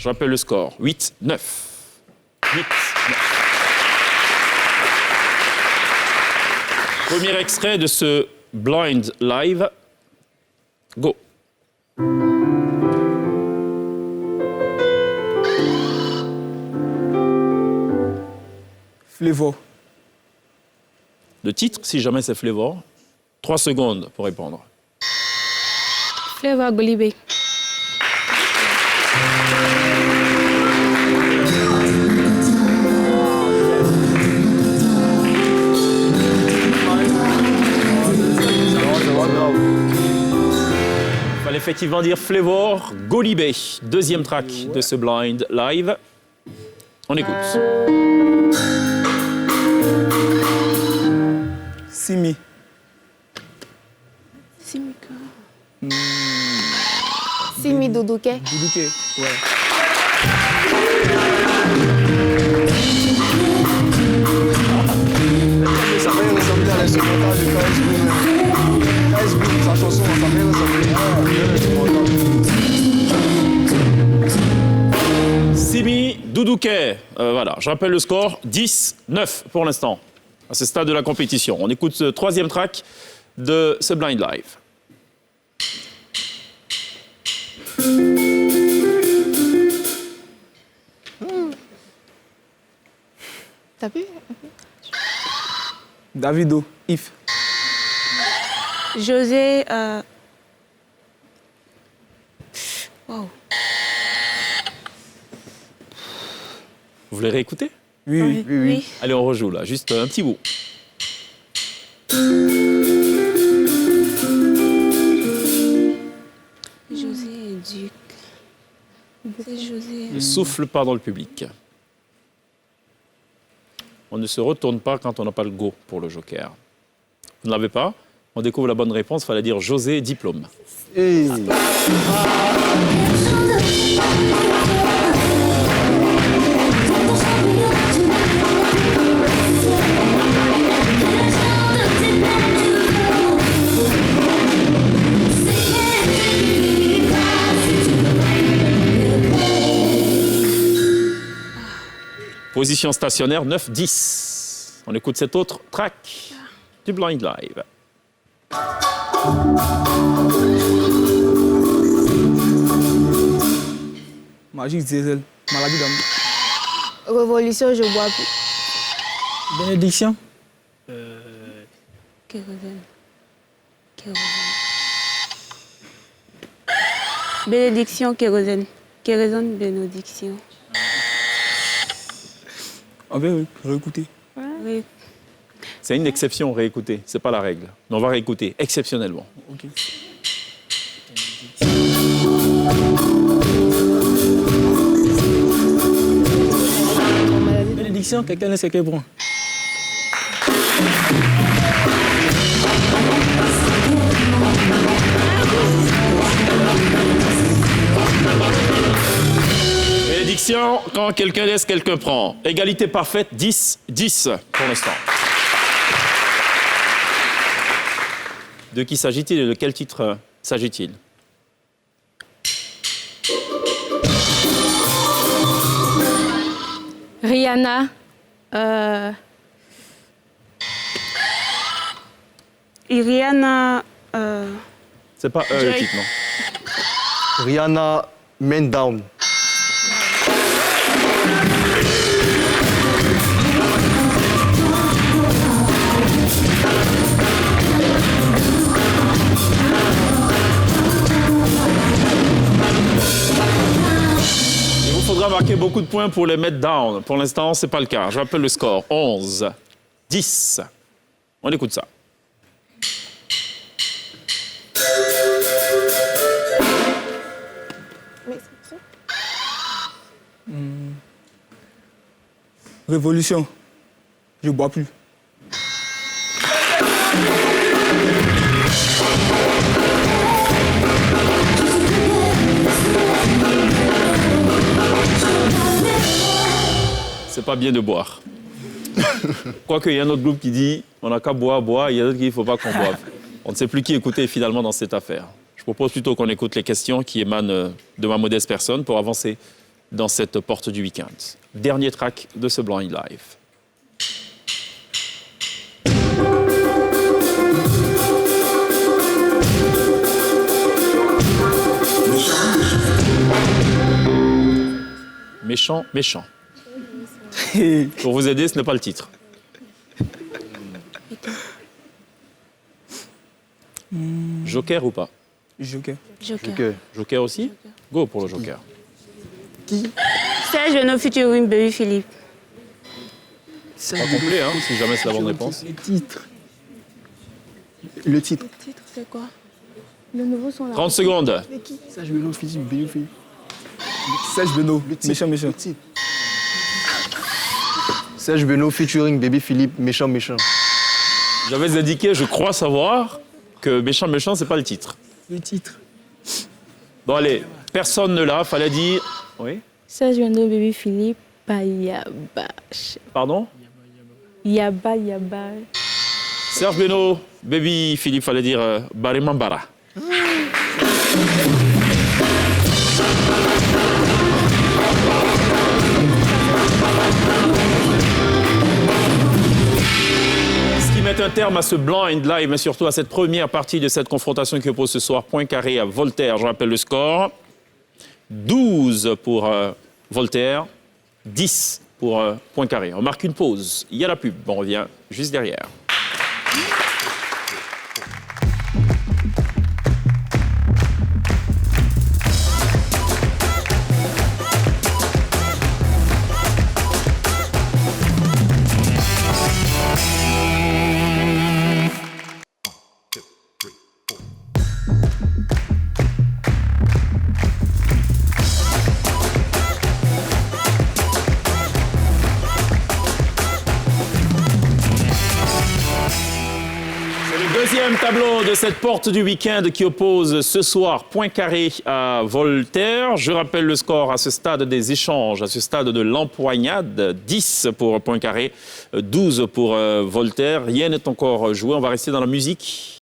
Je rappelle le score. 8, 9. 8, 9. Premier extrait de ce Blind Live. Go. Flavor. Le titre, si jamais c'est Flavor. 3 secondes pour répondre. Flavor Golibé. Il fallait effectivement dire Flavor Golibé. Deuxième track de ce Blind Live. On écoute. Simi. Simi Doudouké. Doudouké. Ouais. Ça fait ressembler à l'instrumental de KS Boom. KS Boom, sa chanson, ça fait ressembler à l'instrumental. Simi Doudouké. Voilà, je rappelle le score. 10, 9 pour l'instant. À ce stade de la compétition. On écoute ce troisième track de ce Blind Live. T'as vu? Davido. If. José. Wow. Vous voulez réécouter? Oui. Oui. Allez, on rejoue là, juste un petit bout. José Duc. C'est José. Ne souffle pas dans le public. On ne se retourne pas quand on n'a pas le go pour le joker. Vous ne l'avez pas? On découvre la bonne réponse, il fallait dire José Diplôme. Hey. Position stationnaire 9-10. On écoute cet autre track du Blind Live. Magique Diesel. Maladie d'âme. Révolution, je bois plus. Bénédiction. Kérosène. Bénédiction, kérosène. Kérosène, bénédiction. On va réécouter. Oui. C'est une exception, réécouter. C'est pas la règle. Mais on va réécouter exceptionnellement. Ok. Bénédiction, quelqu'un ne sait qu'elle prend. Bénédiction, quand quelqu'un laisse, quelqu'un prend. Égalité parfaite, 10-10 pour l'instant. De qui s'agit-il et de quel titre s'agit-il? Rihanna. Rihanna. C'est pas le titre, non? Rihanna, Man Down. Il vous faudra marquer beaucoup de points pour les mettre down. Pour l'instant, c'est pas le cas. Je rappelle le score. 11-10. On écoute ça. Révolution. Je bois plus. C'est pas bien de boire. Quoique, il y a un autre groupe qui dit on n'a qu'à boire, il y a d'autres qui disent il ne faut pas qu'on boive. On ne sait plus qui écouter finalement dans cette affaire. Je propose plutôt qu'on écoute les questions qui émanent de ma modeste personne pour avancer dans cette porte du week-end. Dernier track de ce Blind Live. Méchant, méchant. Pour vous aider, ce n'est pas le titre. Joker ou pas? Joker. Joker. Joker aussi? Go pour le Joker. Serge Beno featuring Baby Philippe. Pas complet, hein, si jamais c'est la bonne réponse. Le titre. Le titre. Le titre, c'est quoi? Le nouveau son là. 30 secondes. Serge Beno, Philippe, Béni, Philippe. Serge Beno. Le titre. Méchant, méchant. Le titre. Serge Beno featuring Baby Philippe, méchant, méchant. J'avais indiqué, je crois savoir, que méchant, méchant, c'est pas le titre. Le titre. Bon, allez, personne ne l'a, fallait dire. Oui? Serge Beno, Baby Philippe, Yaba. Pardon? Yaba, Yaba. Serge Beno, Baby Philippe, fallait dire Barimambara. Ce qui met un terme à ce blind live, mais surtout à cette première partie de cette confrontation qui oppose ce soir point carré à Voltaire. Je rappelle le score. 12 pour Voltaire, 10 pour point carré. On marque une pause. Il y a la pub. On revient juste derrière. Deuxième tableau de cette porte du week-end qui oppose ce soir point carré à Voltaire. Je rappelle le score à ce stade des échanges, à ce stade de l'empoignade. 10 pour point carré, 12 pour Voltaire. Rien n'est encore joué. On va rester dans la musique